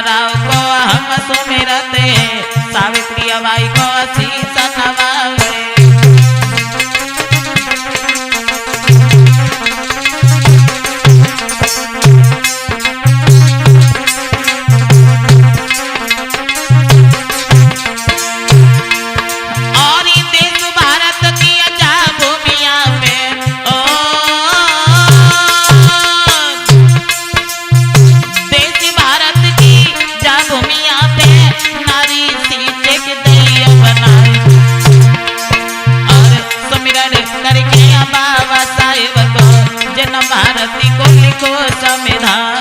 राव को हम सुमिरते, सावित्री बाई को शीश नवावे। भारती को लिखो संविधान।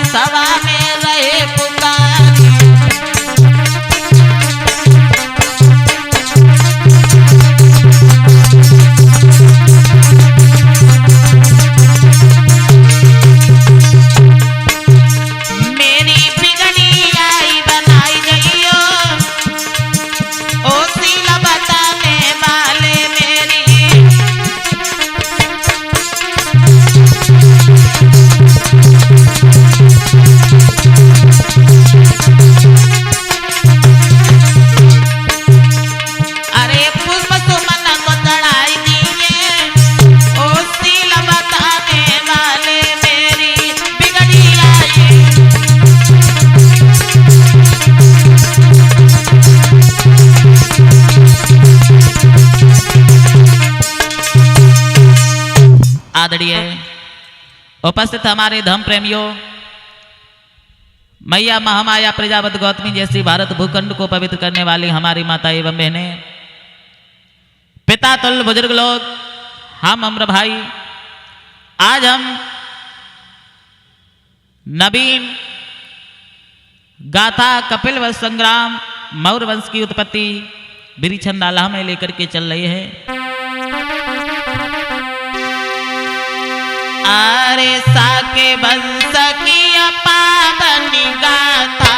सभा में रहे पुकारी, मेरी बिगड़ी आई बनाई गईयो, ओ सीला बताने वाले मेरी। आदरणीय उपस्थित हमारे धर्म प्रेमियों, मैया महामाया प्रजापति गौतमी जैसी भारत भूखंड को पवित्र करने वाली हमारी माता एवं बहनें, पिता तुल्य बुजुर्ग लोग, हम अम्र भाई, आज हम नवीन गाथा कपिल वंश संग्राम मौर्य वंश की उत्पत्ति बिरिछंदाला में लेकर के चल रहे हैं। अरे साके वंश की पावनी गाथा,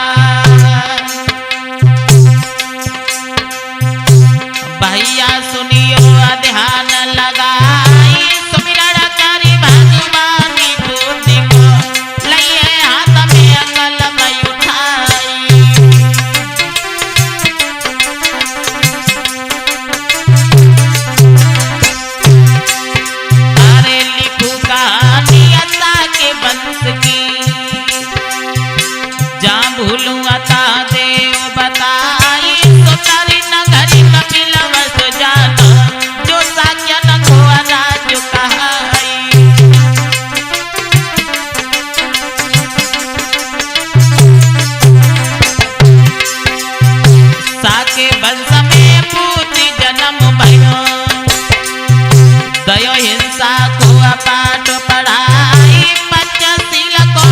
भैया सुनियो ध्यान लगाई, सुमिरन करी भगवानी बुद्धि को, लइए हाथ में कलम उठाई। अरे लिखू कहानी के वंश की, जा भूलू अता देव बताई, सुतरी नगरी कपिल वंश जाना, जो साक्य न खोआ राज कहाई। साके वंश में पूति जन्म भयो, दयो हिंसा को पाठ पढ़ाई, पंचशील को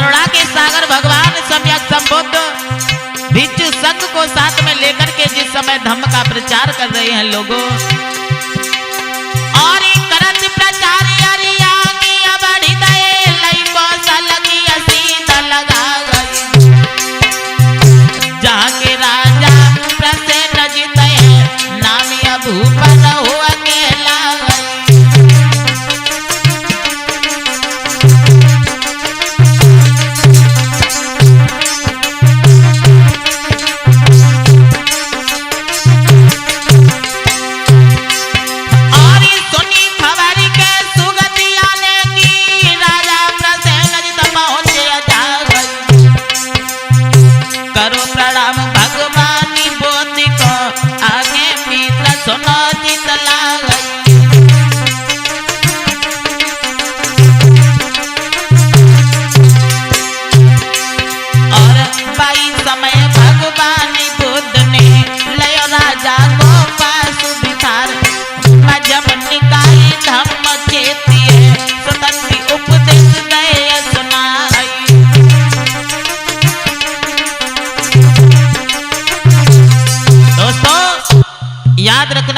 करुणा के सागर भगवान सम्यक संबुद्ध भिक्षु संघ को साथ में लेकर के जिस समय धम्म का प्रचार कर रहे हैं लोगों, और करत प्रचार बढ़ी गए लई को सलगी सीधा लगा गई, जहाँ के राजा प्रसन्न जित नामी भूपन हो अकेला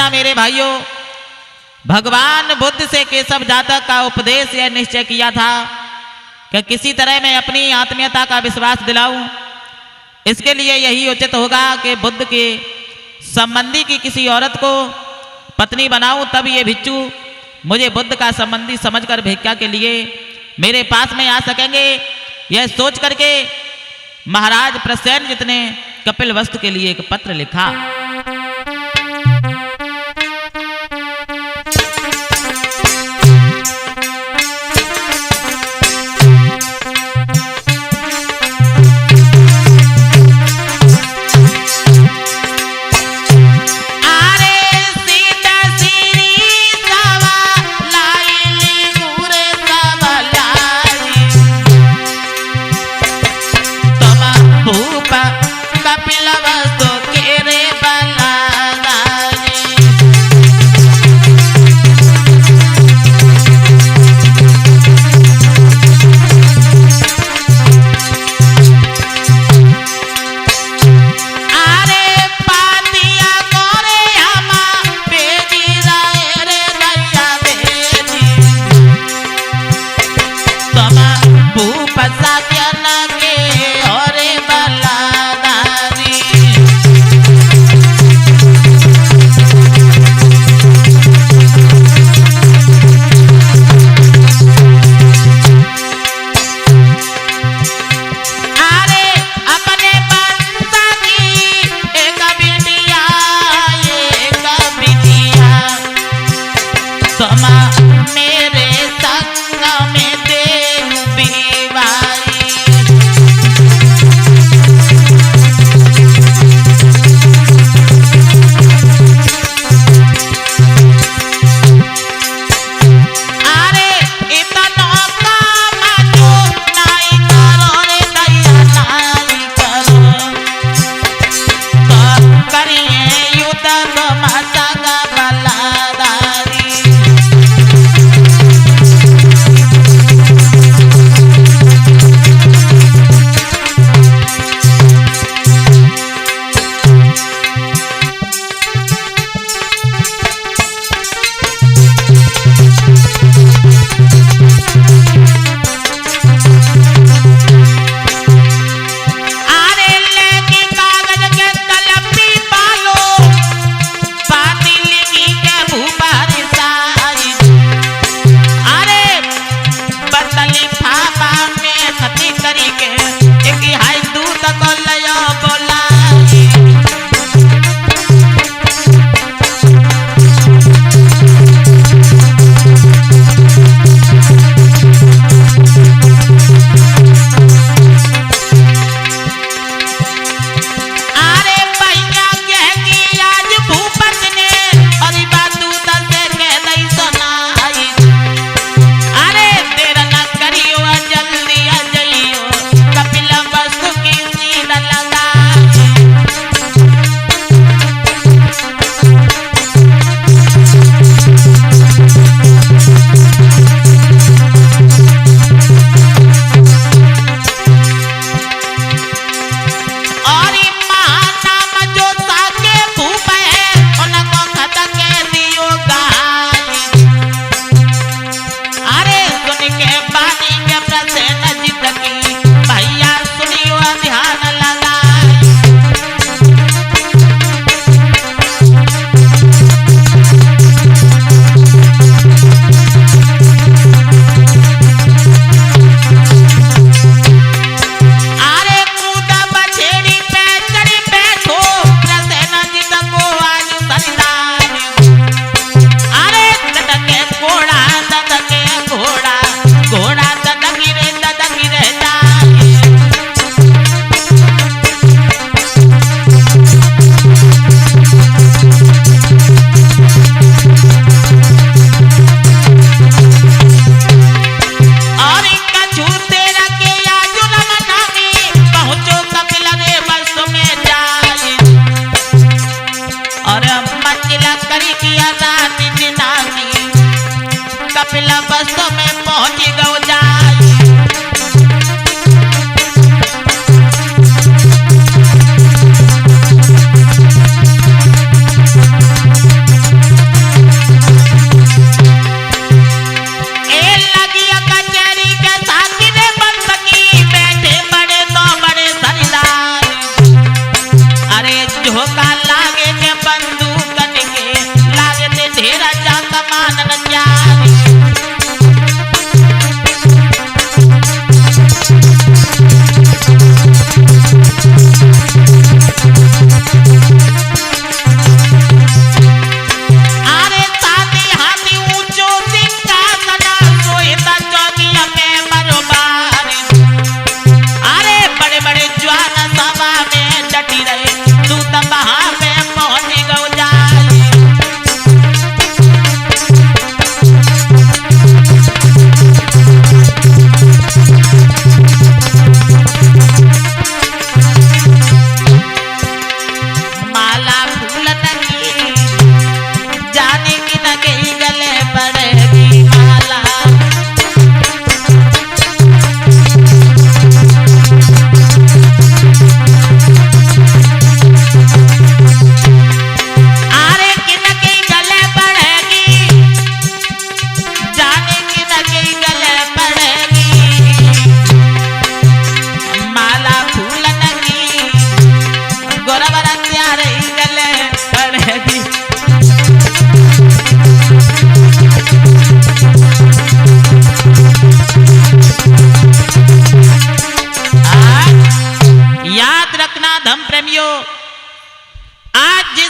मेरे भाइयों, भगवान बुद्ध से केशव जातक का उपदेश यह निश्चय किया था कि किसी तरह मैं अपनी आत्मीयता का विश्वास दिलाऊं। इसके लिए यही उचित होगा कि बुद्ध के संबंधी की किसी औरत को पत्नी बनाऊं, तब ये भिक्षु मुझे बुद्ध का संबंधी समझकर भिक्षा के लिए मेरे पास में आ सकेंगे। यह सोच करके महाराज प्रसेनजित ने कपिलवस्तु के लिए एक पत्र लिखा। कपिलवस्तु के रे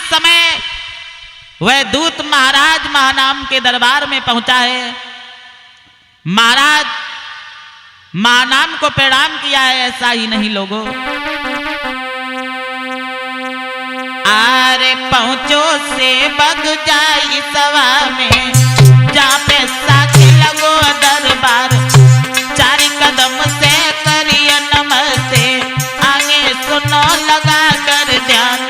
समय वह दूत महाराज महानाम के दरबार में पहुंचा है। महाराज महानाम को प्रणाम किया है। ऐसा ही नहीं लोगों, आरे पहुंचो से बग जाई सवा में, जा पे साथी लगो दरबार, चार कदम से करिए नमस्ते, आगे सुनो लगा कर ध्यान।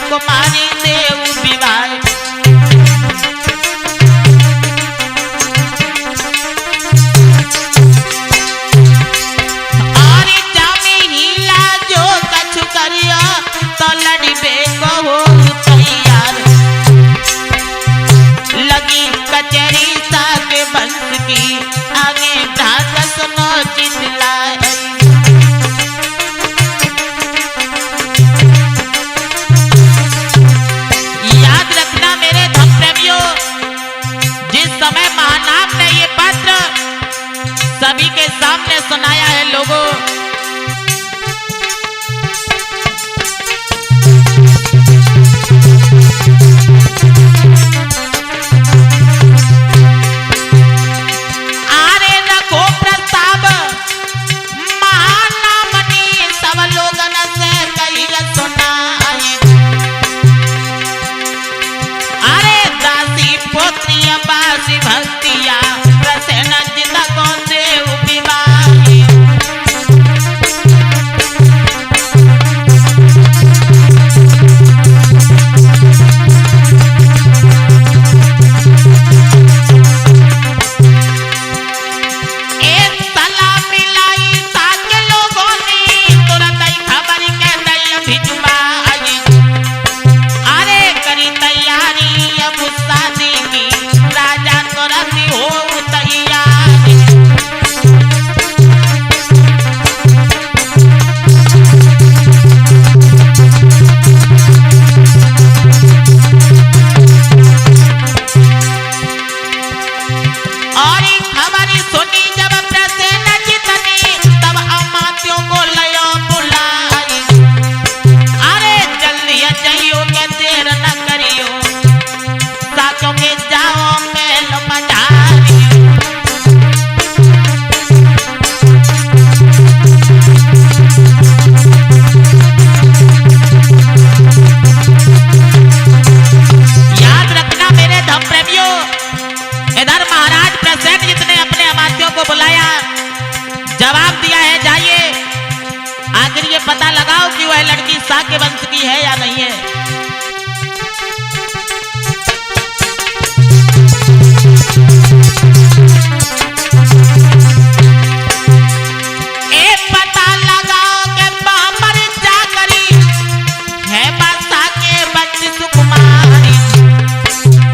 कुमारी देव विवाह और जामे हीला जो कछु करियो तो लड़बे को हो तैयार। लगी कचहरी साग बंस की, आगे भ्रात सुनो चिल्लाए। समय महानाम ने ये पत्र सभी के सामने सुनाया है लोगों। आरे रखो प्रस्ताव महानाम ने सब लोगन से कही सुनाई। अरे दासी पुत्री बासी भक्तिया प्रसन्न जिता को देव विवाही। एक सलाह मिलाई साके लोगों ने, तुरंत ही खबर के दई भिजवाई। अरे करी तैयारी अब शादी की, राजा तुरंत हो तैयार। और खबर सुनी जब प्रसन्नजित ने, तब अमात्यों को लयो बुलाई। अरे जल्दी जाइयो के देर न करियो, साथों के जाओ मेल मझारी। याद रखना मेरे धम प्रेमियों, इधर महाराज प्रसेनजीत ने अपने अमात्यों को बुलाया, जवाब दिया है जाइए आखिर ये पता लगाओ कि वह लड़की साके वंश की है या नहीं है। पता लगाओ के बाबर जा करी है बादशाह के बच्ची सुकुमारी,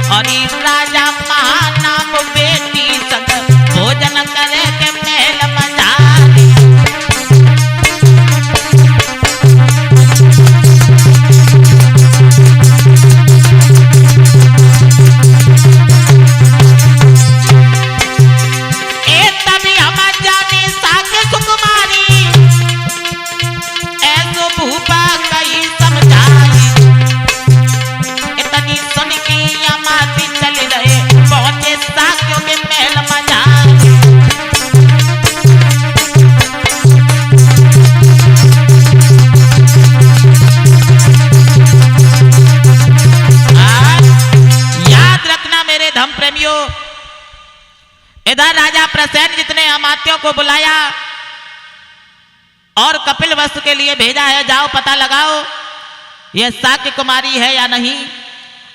और राजा महानाम बेटी संग भोजन करे के मेल मझारी। इधर राजा प्रसेन जितने अमात्यों को बुलाया और कपिल वस्तु के लिए भेजा है, जाओ पता लगाओ यह शाक्य कुमारी है या नहीं।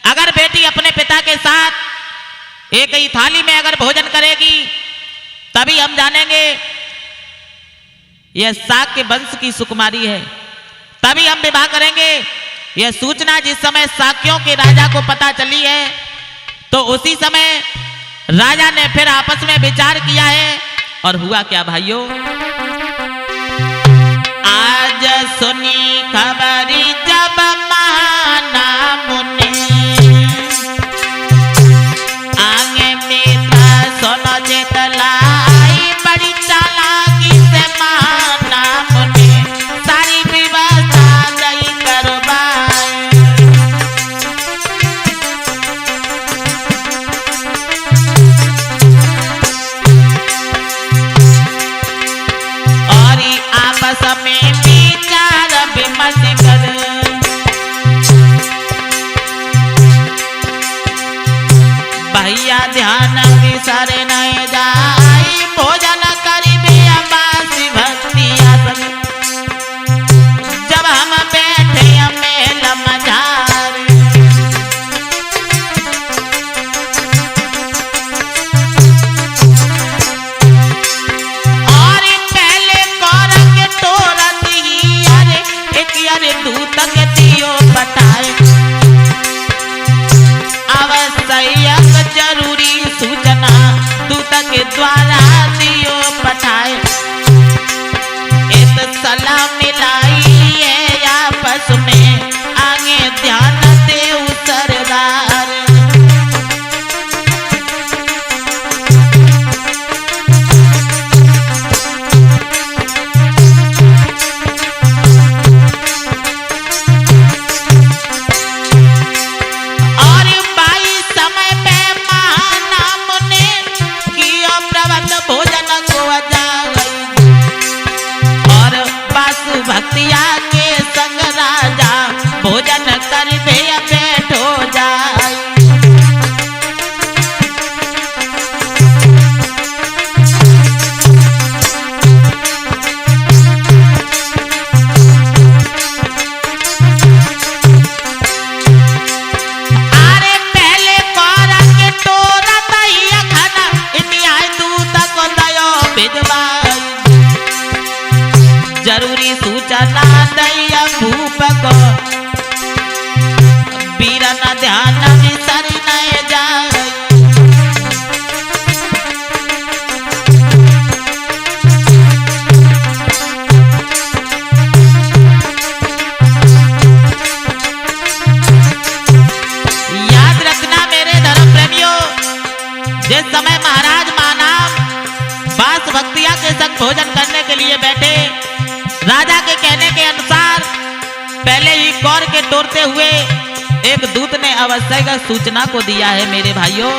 अगर बेटी अपने पिता के साथ एक ही थाली में अगर भोजन करेगी तभी हम जानेंगे यह शाक्य वंश की सुकुमारी है, तभी हम विवाह करेंगे। यह सूचना जिस समय शाक्यों के राजा को पता चली है तो उसी समय राजा ने फिर आपस में विचार किया है। और हुआ क्या भाइयों, आज सुनी खबरी जब महाना मुनि आगे में था सोनो जेतलाई बड़ी चालाकी से महाना मुनि सारी व्यवस्था गई करवाई। और आपस में विचार विमर्श कर भैया ध्यान विसरे नहीं जाई भोजन करी बासी भक्ति आसन जब हम बैठे मेल मझार। और पहले कौर के तोरत ही अरे दूत के दियो बताए आवश्यक जरूरी सूचना दूत के द्वारा दियो पठाए। एक सलाह मिलाई है आपस में आगे ध्यान दे सरदार। भक्तिया के संग राजा भोजन कर बैठो जाए। अरे पहले कौर के टोरा तैया खाना इंडिया दूत को दयो भिजवाई जरूरी सूचना दैया भूप को बीरन ध्यान विसर न जाए। याद रखना मेरे धर्म प्रेमियों, जिस समय महाराज मानाम बास भक्तिया के संग भोजन करने के लिए बैठे, राजा के कहने के अनुसार पहले ही कौर के तोड़ते हुए एक दूत ने आवश्यक सूचना को दिया है। मेरे भाइयों,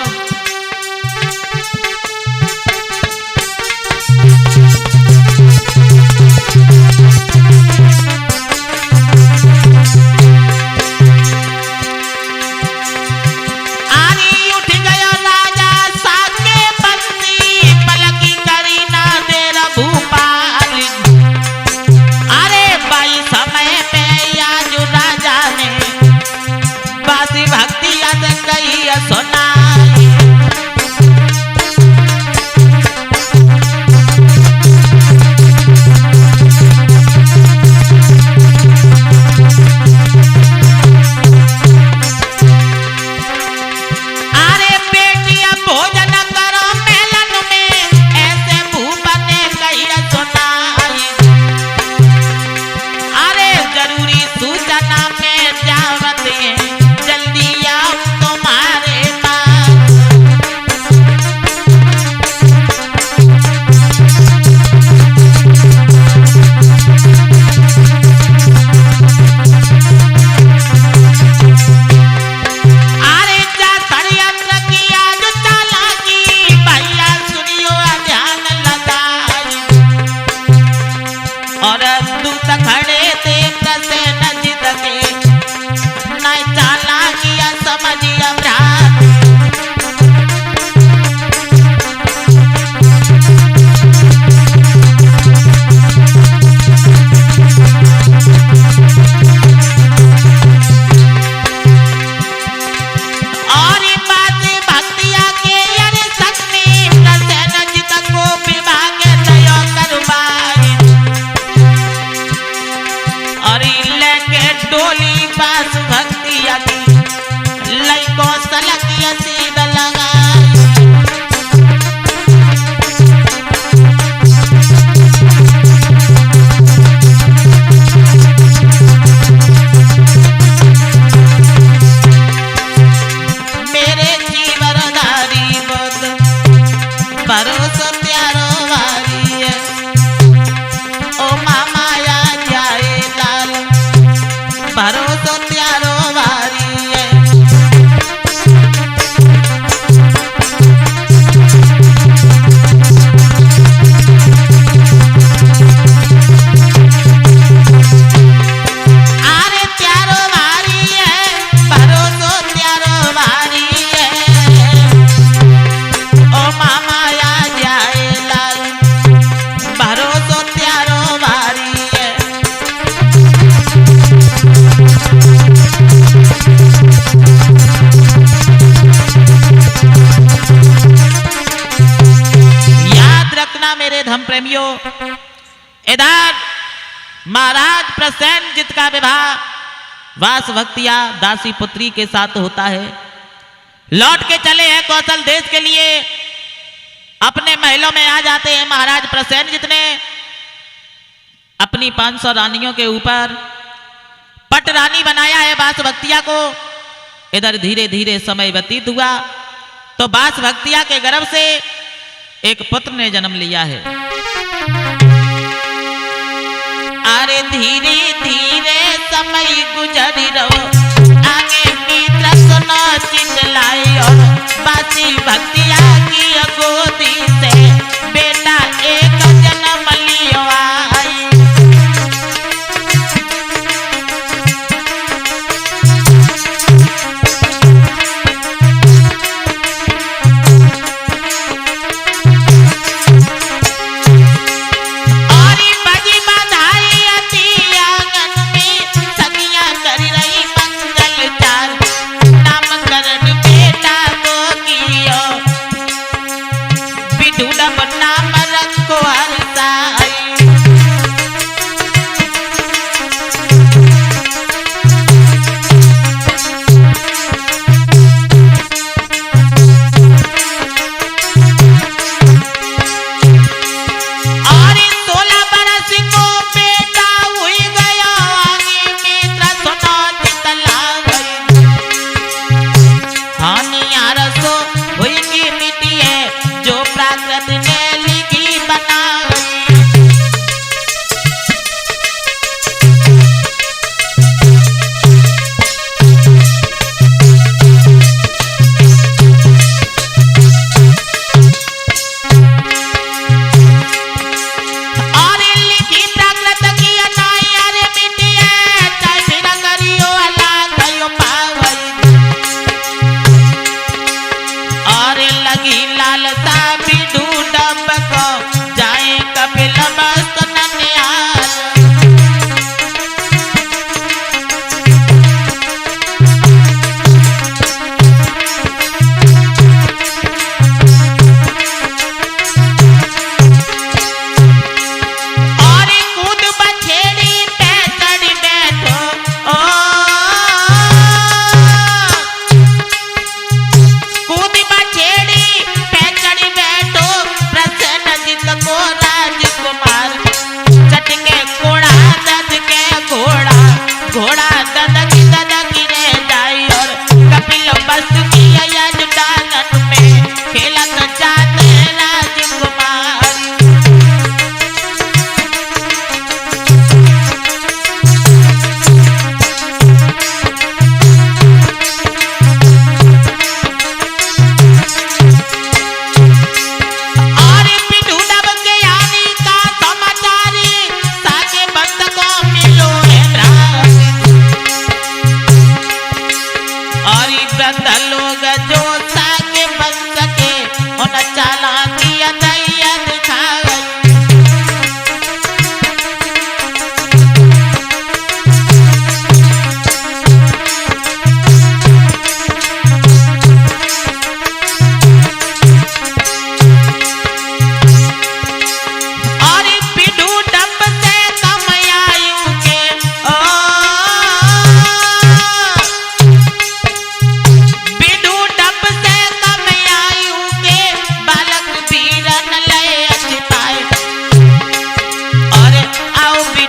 समझिया भ्रात बास भक्तिया की लइको सलकिया सीध लगाई। मेरे जीवनधारी बुद्ध भरोसा प्यारो वारी है। ओ मामा या जाए लाल भरोसा प्यारो वारी है। आरे प्यारो वारी है भरोसा प्यारो वारी है। ओ मामा या जाए लाल भरोसा प्यारो वारी है। याद रखना मेरे धर्म प्रेमियों, इधर महाराज प्रसेनजीत का विवाह वास भक्तिया दासी पुत्री के साथ होता है। लौट के चले हैं कौशल देश के लिए, अपने महलों में आ जाते हैं। महाराज प्रसेनजीत ने अपनी 500 रानियों के ऊपर पट रानी बनाया है वास भक्तिया को। इधर धीरे धीरे समय व्यतीत हुआ तो वास भक्तिया के गर्भ से एक पुत्र ने जन्म लिया है। अरे धीरे धीरे समय गुजरी रहो, आगे की प्रश्न चितलाई और बासी भक्तिया की गोदी से बेटा एक जन्म लियो आई।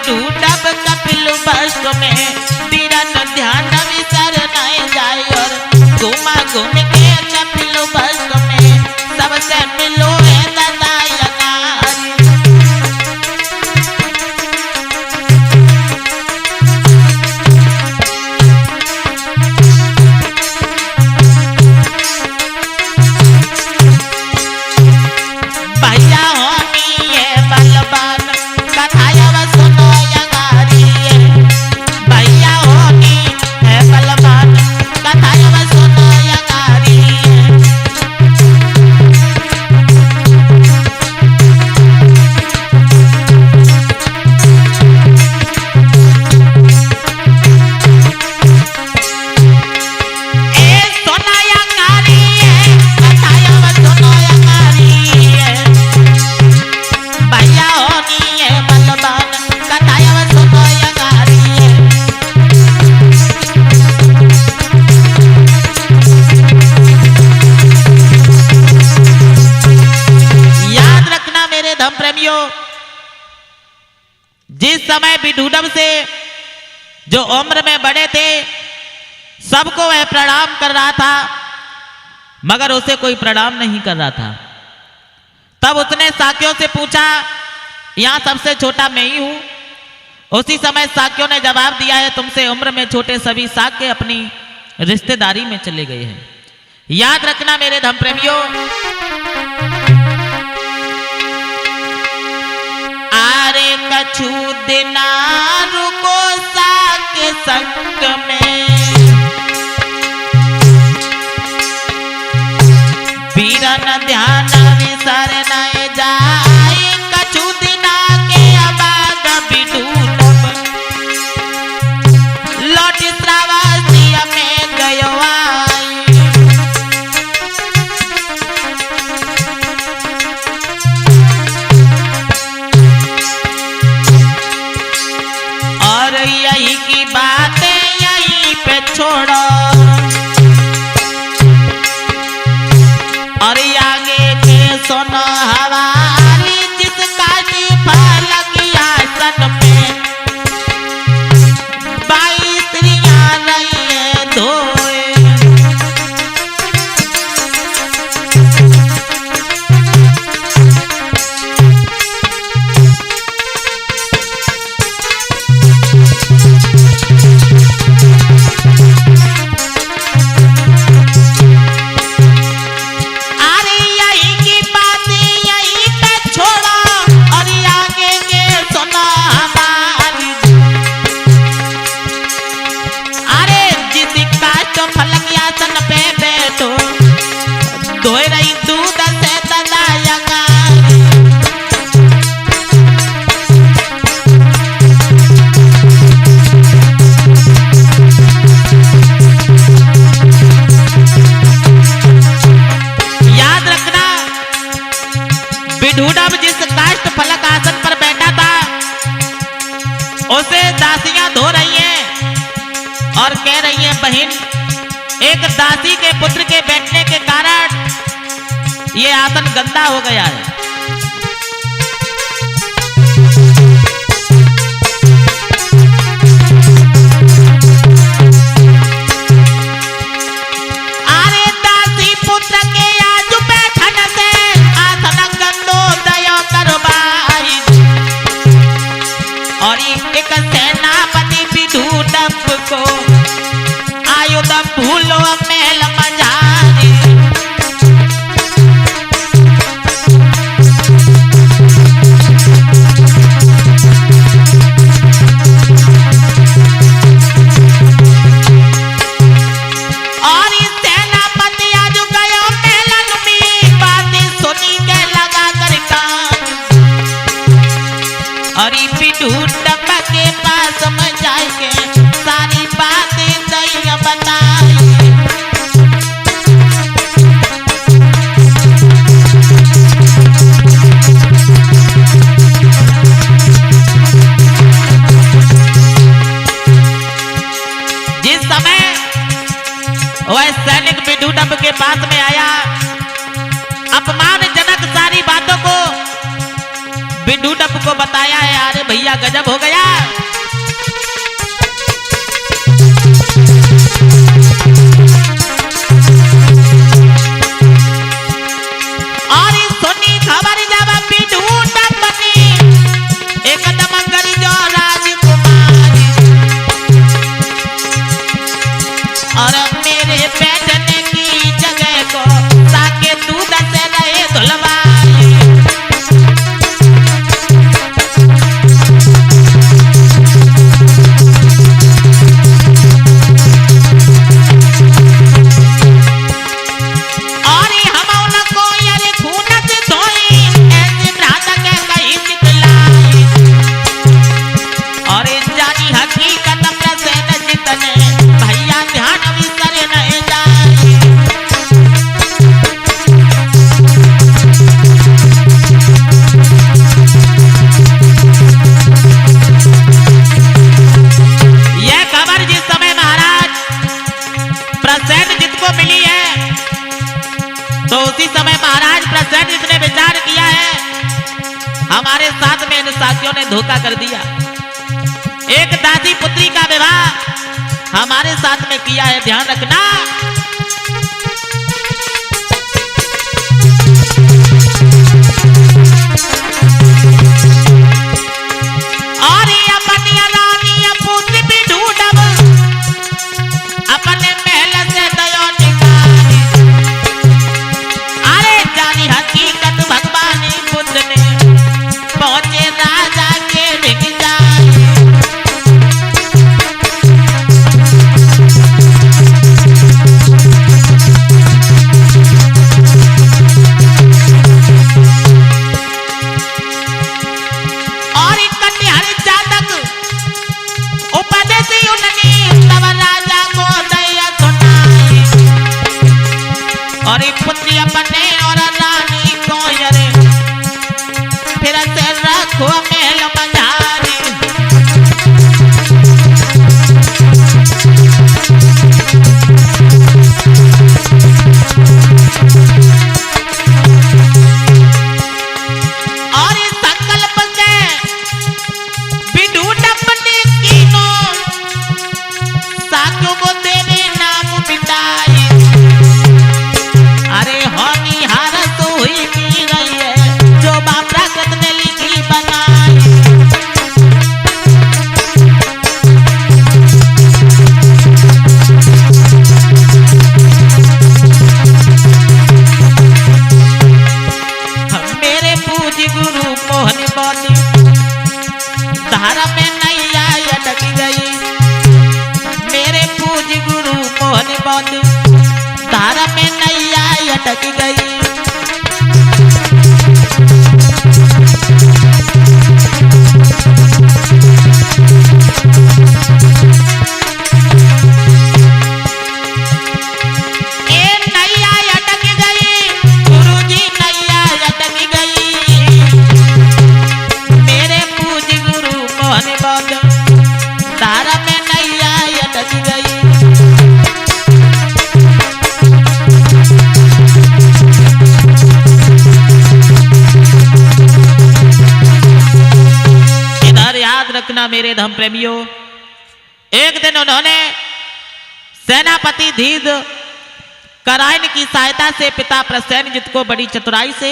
बिडूडब कपिल वस्तु में बीरन ध्यान विसर नहीं जाए और घुमा घूम के कपिल वस्तु में सबसे मिलो है ददाया नारी। भैया होनी है बलवान कथाया सुनो यगारी भैया होनी है बलवान कथाया सुनो यगारी। ए सोना यगारी कथाया सुनो यगारी भैया होनी है बलवान कथाया सुनो यगारी। याद रखना मेरे धर्म प्रेमियों, जिस समय बिडूडब से जो उम्र में बड़े थे सबको वह प्रणाम कर रहा था मगर उसे कोई प्रणाम नहीं कर रहा था। तब उसने साक्यों से पूछा यहां सबसे छोटा मैं ही हूं। उसी समय साक्यों ने जवाब दिया है तुमसे उम्र में छोटे सभी साक्य अपनी रिश्तेदारी में चले गए हैं। याद रखना मेरे धर्म प्रेमियों, आरे कछु दिना रुको साक्य संग में बीरन ध्यान विसर नहीं जाए कछु दिना के बाद बिडूडब लौट श्रावस्ती में गयो आई। और यही की बातें यहीं पे छोड़ो और आगे के सुनो हवाली जिस काटी फलक आसन पे 22 स्त्रियां रही है धोए। अरे यही की बातें यहीं पे छोड़ो और आगे के सुनो हमारी। अरे जिस काष्ठ फलक आसन पे बैठो धोए रही दूध से ददाया गारी। याद रखना बिडूडब जिस काष्ठ फलक आसन पर बैठा था उसे दासियां धो रही हैं और कह रही हैं बहन एक दासी के पुत्र के बैठने के कारण ये आसन गंदा हो गया है। अरे दासी पुत्र के आज बैठन से आसन गंदो दयो करवाई और एक सेनापति बिडूडब को आयुध भूलो महल मझारी। और इस सेनापति आज गयो महलन में बातें सुनी के लगा कर कान और ई बिडूडब के पास में जाके सारी बातें दई बताई। जिस समय वह सैनिक बिडूडब के पास में आया अपमानजनक सारी बातों को बिड्डूडब को बताया है, अरे भैया गजब हो गया। और सुनी खबर जब बिड्डूडब बनी एकदम गरीजो राजकुमारी, और मेरे बैठने की जगह को ताके दूध से रहे धुलवाई। तो उसी समय महाराज प्रसेनजीत ने विचार किया है, हमारे साथ में इन साथियों ने धोखा कर दिया। एक दासी पुत्री का विवाह हमारे साथ में किया है, ध्यान रखना। और अपनी रानी पुत्री बिड्डूडब अपने महल से दयो निकाली, अरे जानी हकीकत भगवान बुद्ध ने पहुंचे राजा के ढिग जाए। और कन्यार जातक उपदेशी उन्होंने तब राजा को दया सुनाई, और पुत्री अपने और रानी को यरे फिर से रखो महल बंधारी। और इस संकल्प से बिड्डूडब ने कीनो साथियों को तेरे नाम मिटाए। अरे होनी हार तो हुई की रही है जो बाप प्रकृति ने लिखी बनाई। मेरे पूज्य गुरु मोहन बोली धारा में नैया अटक गई, मेरे पूज्य गुरु मोहन बोली धारा में नैया अटक गई। ए नैया अटक गई गुरुजी, नैया अटक गई, मेरे पूज्य गुरु मोहन बोली धारा में नैया अटक गई। रखना मेरे धर्म प्रेमियों, एक दिन उन्होंने सेनापति धीर करायन की सहायता से पिता प्रसेनजीत को बड़ी चतुराई से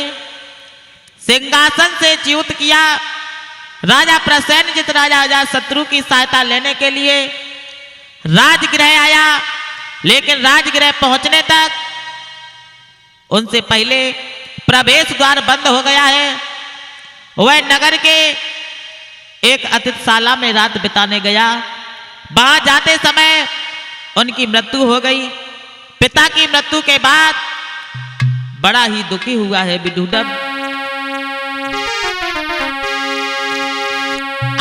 सिंहासन से च्युत किया। राजा प्रसेनजीत राजा अजातशत्रु की सहायता लेने के लिए राजगृह आया, लेकिन राजगृह पहुंचने तक उनसे पहले प्रवेश द्वार बंद हो गया है। वह नगर के एक अतिथिशाला में रात बिताने गया। वहां जाते समय उनकी मृत्यु हो गई। पिता की मृत्यु के बाद बड़ा ही दुखी हुआ है बिड्डूडब।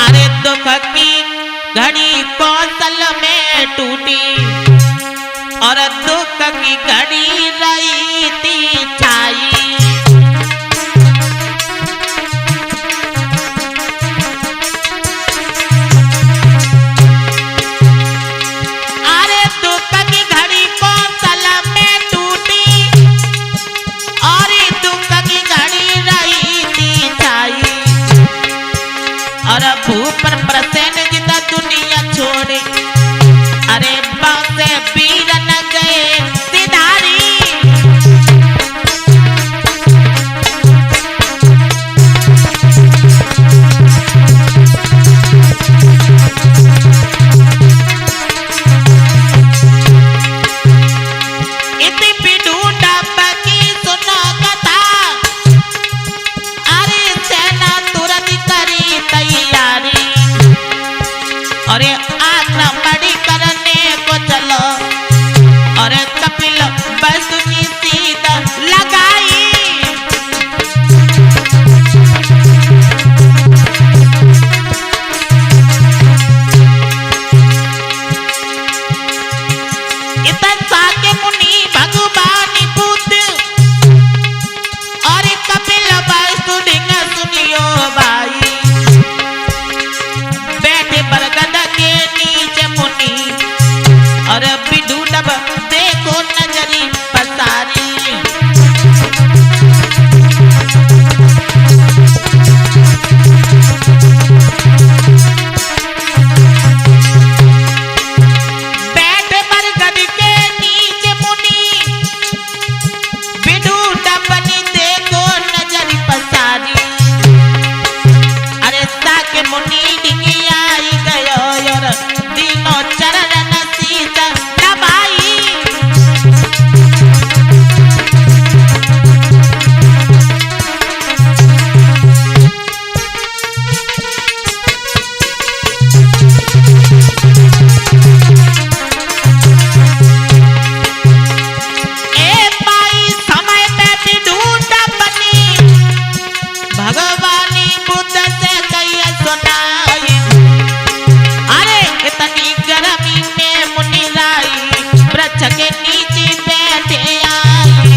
अरे दुख की घड़ी कौशल में टूटी और दुख की घड़ी रही थी छाई। पर प्रसन्न जिता दुनिया छोड़े, अरे बासे पीर न गए सिधारी। इति पिडूडा बकी सुनो कथा, अरे सेना तुरंत करी तैयारी, अरे आज्ञा बड़ी करने को चलो, और कपिल वस्तु की सीधा लगाई। इतन साके मुनि भगवानी बुद्ध, और कपिल वस्तु डिंग सुनियो भाई, बैठे बरगद के नीचे मुनि, और पिडूडब देखो नजरी पसारी। बैठे बरगद के नीचे मुनि, पिडूडब ने देखो नजरी पसारी, अरे साके मुनि डिंगी आई गयो, और तीनों चरण सीता दबाई। ए पाई समय पे पिडूडब बनी, भगवानी बुद्ध से कहिए सुनाई, अरे इतनी गर्मी में मुनि राई, वृक्ष के नीचे बैठे आई।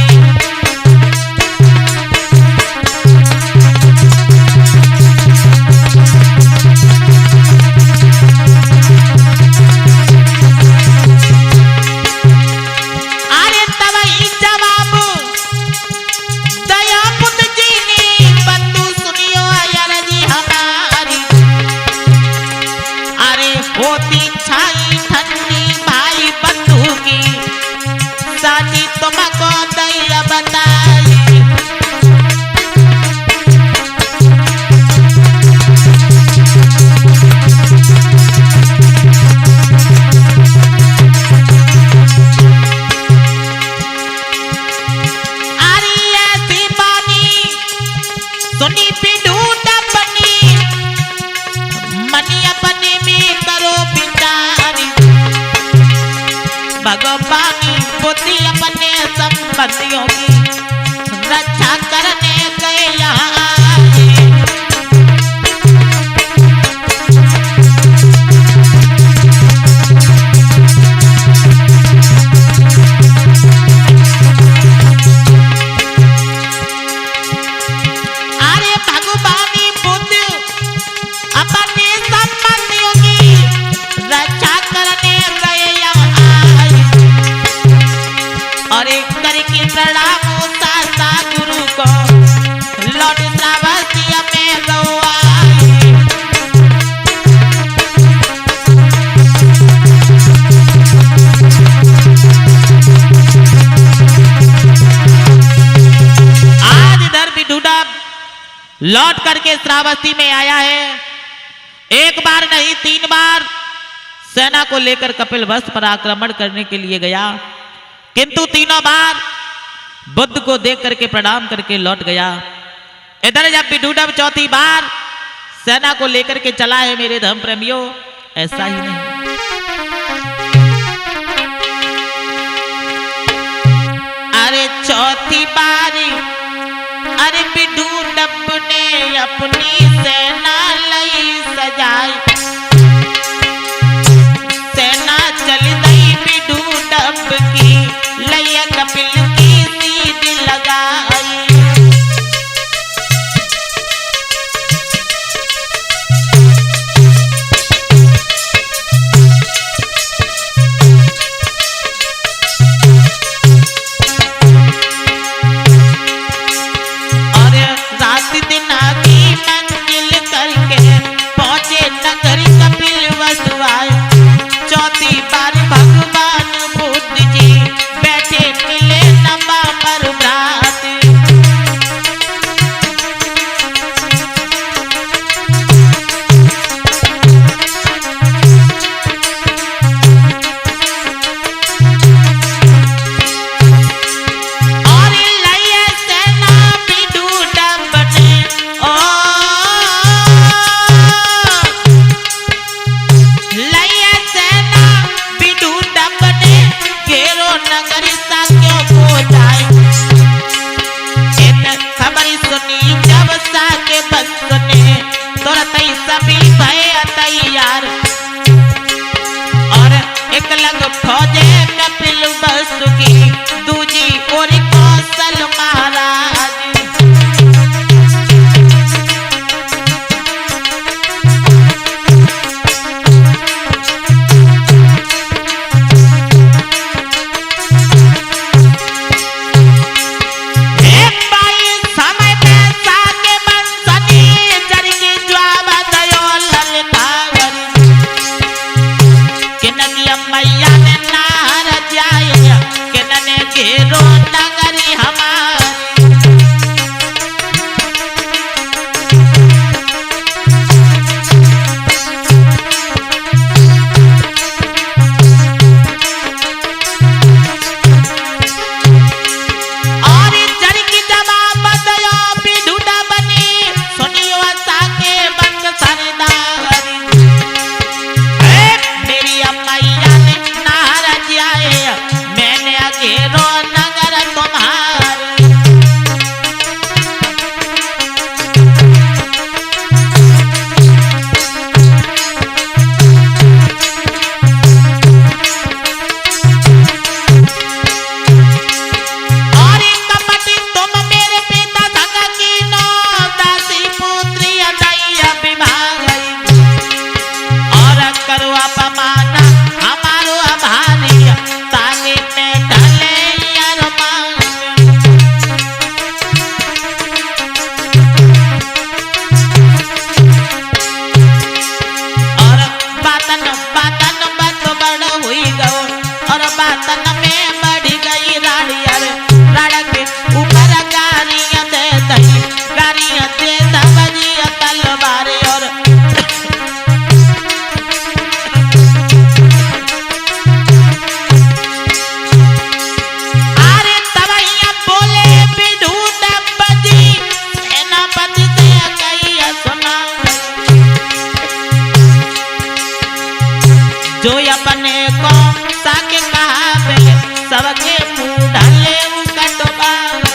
अरे तब ही जवाब दया पुत्र जी ने, बंधु सुनियो अयर जी हमारी, अरे होती छाई ठंडी भाई बंधु की, साथी तुमको दया बताई। अरे ऐसी बानी सुनी पिडूडब बनी, मनी अपने में करो विचारी, भगवानी बुद्धि अपने संबंधियों की रक्षा करने गए यहाँ आए। अरे भगवानी बुद्ध अपने संबंधियों की रक्षा करने गए यहाँ आए, और एक करके प्रणाम सासा गुरु को, लौट श्रावस्ती में गो आए। आज इधर पिडूडब लौट करके श्रावस्ती में आया है, एक बार नहीं 3 बार सेना को लेकर कपिल वस्तु पर आक्रमण करने के लिए गया, किंतु तीनों बार बुद्ध को देख करके प्रणाम करके लौट गया। इधर जब पिडूडब चौथी बार सेना को लेकर के चला है मेरे धर्म प्रेमियों, ऐसा ही नहीं, अरे चौथी बारी, अरे पिडूडब ने अपनी सेना लई सजाई, सेना चल गई पिडूडब की, लैया कपिल की सीध लगाई। दिन की मंजिल करके पहुंचे नगर घेरो नगरी हमारी। जो अपने को साके कहावे सबके मुंह ढाले उसका डोबावे।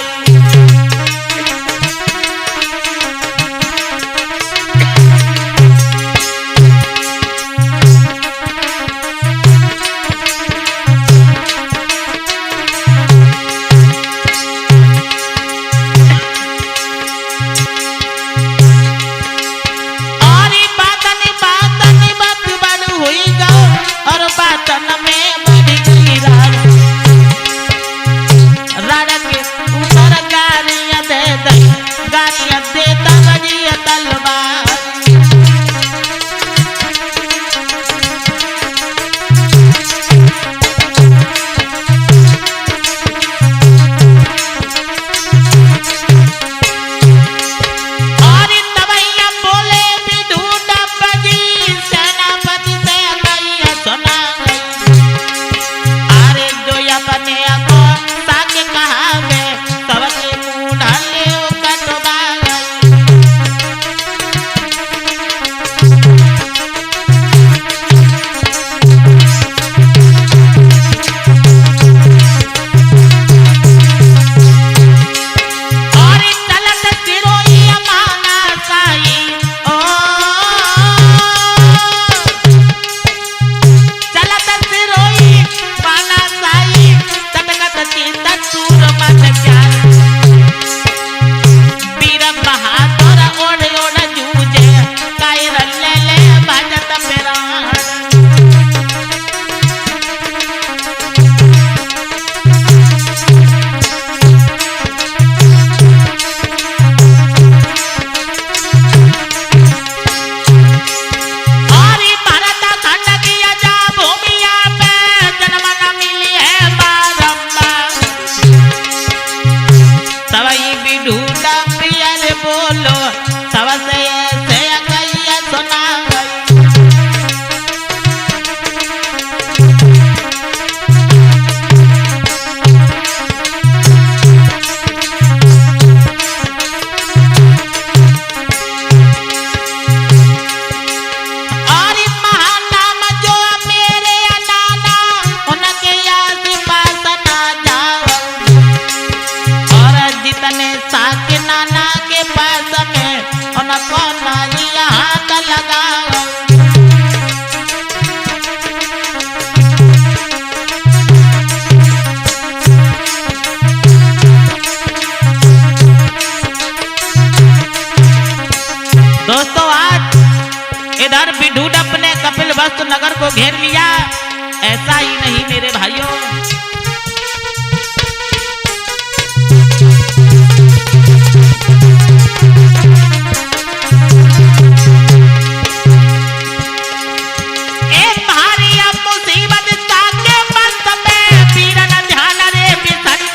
इधर विदुर अपने कपिलवस्तु नगर को घेर लिया। ऐसा ही नहीं मेरे भाइयों, एक भारी मुसीबत ताके बंद में पीरन ध्यान रे बिसर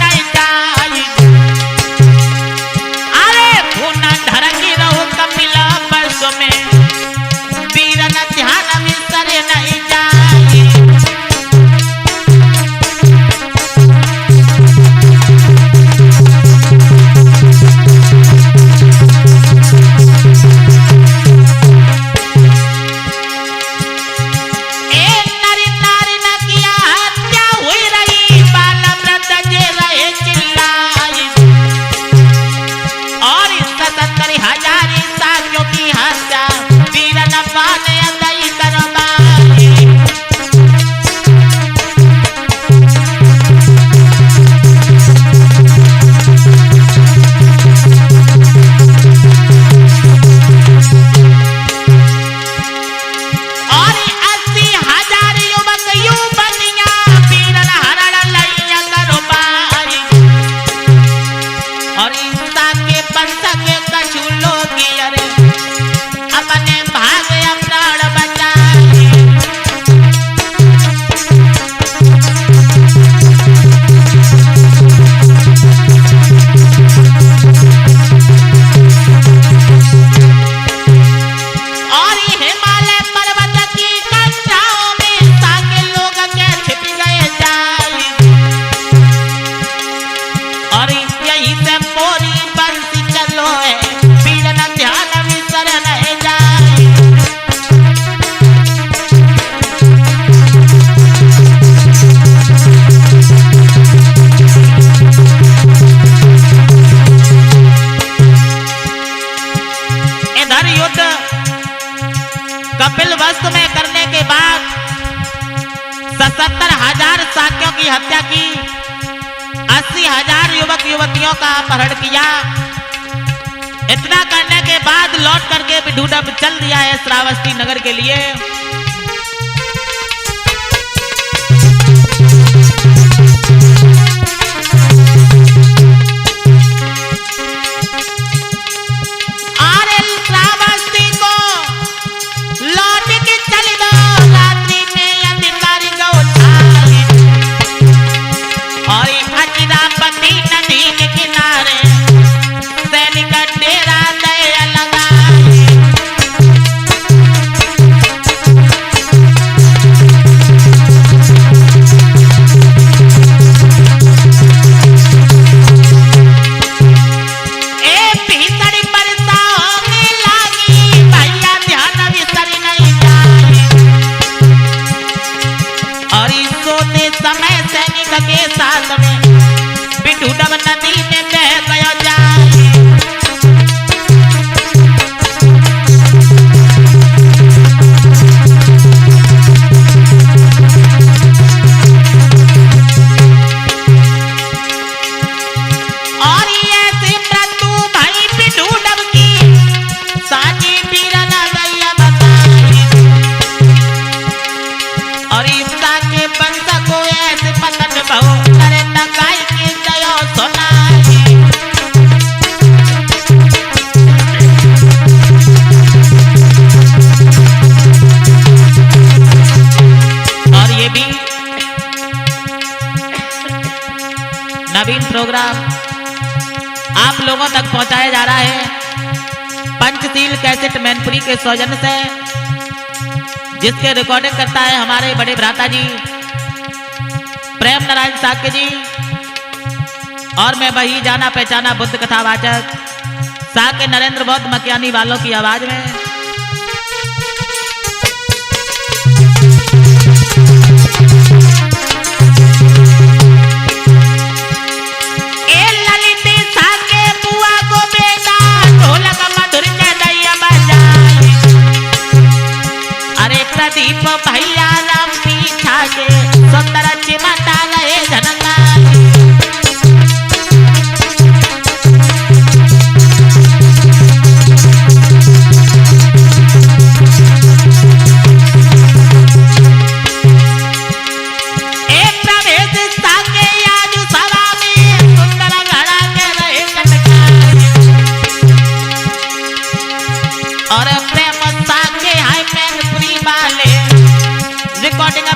हत्या की, 80,000 युवक युवतियों का अपहरण किया। इतना करने के बाद लौट करके विदुडब चल दिया है श्रावस्ती नगर के लिए। नवीन प्रोग्राम आप लोगों तक पहुंचाया जा रहा है पंचशील कैसेट मैनपुरी के सौजन्य से, जिसके रिकॉर्डिंग करता है हमारे बड़े भ्राता जी प्रेम नारायण साक्य जी, और मैं वही जाना पहचाना बुद्ध कथावाचक साक्य नरेंद्र बौद्ध मकियानी वालों की आवाज में। प्रदीप भैया राम पीछा के सुंदर चिमटा गए जनला। एक प्रवेश साके आज सभा में सुंदर घड़ा के रहे और प्रेम साके हाय मैनपुरी वाले रिकॉर्डिंग